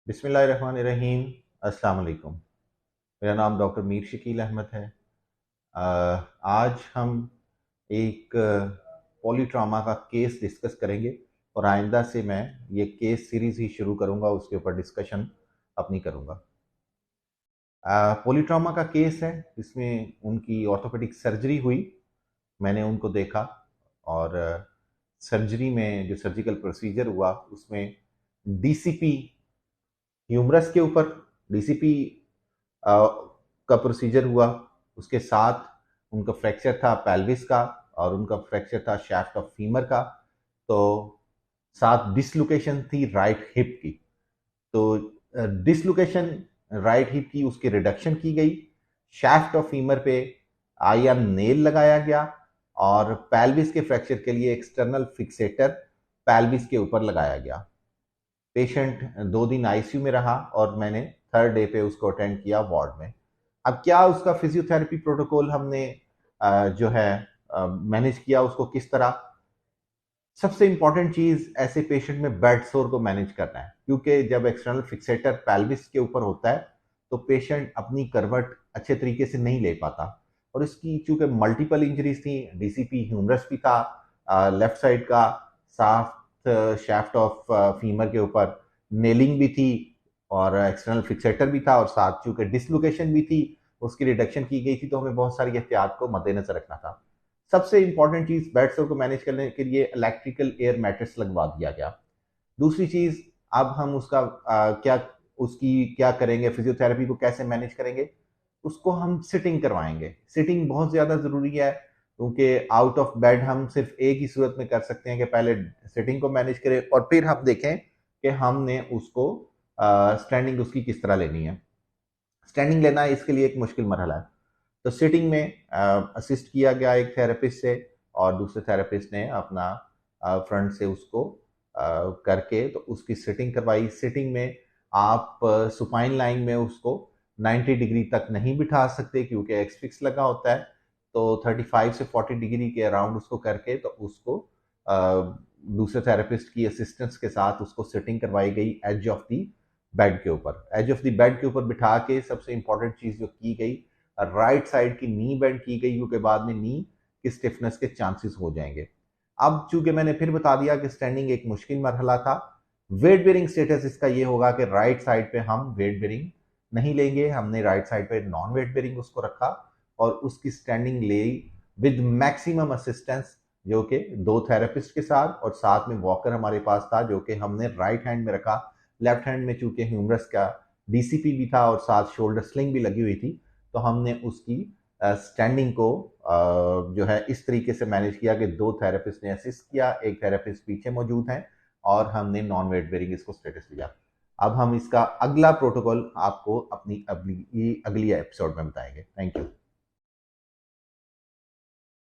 बिस्मिल्लाहिर्रहमानिर्रहीम। अस्सलाम वालेकुम। मेरा नाम डॉक्टर मीर शकील अहमद है। आज हम एक पॉलीट्रामा का केस डिस्कस करेंगे और आइंदा से मैं ये केस सीरीज़ ही शुरू करूँगा, उसके ऊपर डिस्कशन अपनी करूँगा। पॉलीट्रामा का केस है, इसमें उनकी ऑर्थोपेडिक सर्जरी हुई, मैंने उनको देखा और सर्जरी में जो सर्जिकल प्रोसीजर हुआ उसमें डीसीपी ह्यूमरस के ऊपर डीसीपी का प्रोसीजर हुआ। उसके साथ उनका फ्रैक्चर था पेल्विस का और उनका फ्रैक्चर था शैफ्ट ऑफ फीमर का। तो साथ डिसलोकेशन थी राइट हिप की। तो डिसलोकेशन राइट हिप की, उसकी रिडक्शन की गई। शैफ्ट ऑफ फीमर पे आईआर नेल लगाया गया और पेल्विस के फ्रैक्चर के लिए एक्सटर्नल फिक्सेटर पेल्विस के ऊपर लगाया गया। पेशेंट 2 दिन आईसीयू में रहा और मैंने थर्ड डे पे उसको अटेंड किया वार्ड में। अब क्या उसका फिजियोथेरेपी प्रोटोकॉल हमने जो है मैनेज किया, उसको किस तरह। सबसे इंपॉर्टेंट चीज ऐसे पेशेंट में बेड सोर को मैनेज करना है, क्योंकि जब एक्सटर्नल फिक्सेटर पेल्विस के ऊपर होता है तो पेशेंट अपनी करवट अच्छे तरीके से नहीं ले पाता। और इसकी चूंकि मल्टीपल इंजरीज थी, डीसीपी ह्यूमरस भी था लेफ्ट साइड का, साफ्ट शैफ्ट ऑफ फीमर के ऊपर नेलिंग भी थी और एक्सटर्नल फिक्सेटर भी था और साथ चूंकि डिसलोकेशन भी थी, उसकी रिडक्शन की गई थी, तो हमें बहुत सारी एहतियात को मद्देनजर रखना था। सबसे इंपॉर्टेंट चीज, बेड सोर को मैनेज करने के लिए इलेक्ट्रिकल एयर मैट्रेस लगवा दिया गया। दूसरी चीज, अब हम उसका क्या उसकी क्या करेंगे, फिजियोथेरेपी को कैसे मैनेज करेंगे, उसको हम सिटिंग करवाएंगे। सिटिंग बहुत ज्यादा जरूरी है, क्योंकि आउट ऑफ बेड हम सिर्फ एक ही सूरत में कर सकते हैं कि पहले सिटिंग को मैनेज करें और फिर हम देखें कि हमने उसको स्टैंडिंग उसकी किस तरह लेनी है। स्टैंडिंग लेना इसके लिए एक मुश्किल मरहला है। तो सिटिंग में असिस्ट किया गया एक थेरेपिस्ट से और दूसरे थेरेपिस्ट ने अपना फ्रंट से उसको करके तो उसकी सिटिंग करवाई। सिटिंग में आप सुपाइन लाइन में उसको 90 डिग्री तक नहीं बिठा सकते, क्योंकि एक्सफिक्स लगा होता है। तो 35 से 40 डिग्री के अराउंड उसको करके तो उसको दूसरे थेरेपिस्ट की असिस्टेंस के साथ उसको सिटिंग करवाई गई एज ऑफ दी बेड के ऊपर। एज ऑफ द बेड के ऊपर बिठा के सबसे इंपॉर्टेंट चीज जो की गई, राइट साइड की नी बेंड की गई, क्योंकि बाद में नी की स्टिफनेस के चांसेस हो जाएंगे। अब चूंकि मैंने फिर बता दिया कि स्टैंडिंग एक मुश्किल मरहला था, वेट बेरिंग स्टेटस इसका ये होगा कि राइट साइड पे हम वेट बेरिंग नहीं लेंगे, हमने राइट साइड पे नॉन वेट बेरिंग उसको रखा और उसकी स्टैंडिंग ले विद मैक्सिमम असिस्टेंस, जो कि 2 थेरेपिस्ट के साथ और साथ में वॉकर हमारे पास था, जो कि हमने राइट हैंड में रखा। लेफ्ट हैंड में चूंकि ह्यूमरस का डीसीपी भी था और साथ शोल्डर स्लिंग भी लगी हुई थी, तो हमने उसकी स्टैंडिंग को जो है इस तरीके से मैनेज किया कि 2 थेरेपिस्ट ने असिस्ट किया, एक थेरेपिस्ट पीछे मौजूद हैं और हमने नॉन वेट बेरिंग इसको स्टेटस लिया। अब हम इसका अगला प्रोटोकॉल आपको अपनी अगली एपिसोड में बताएंगे। Thank you.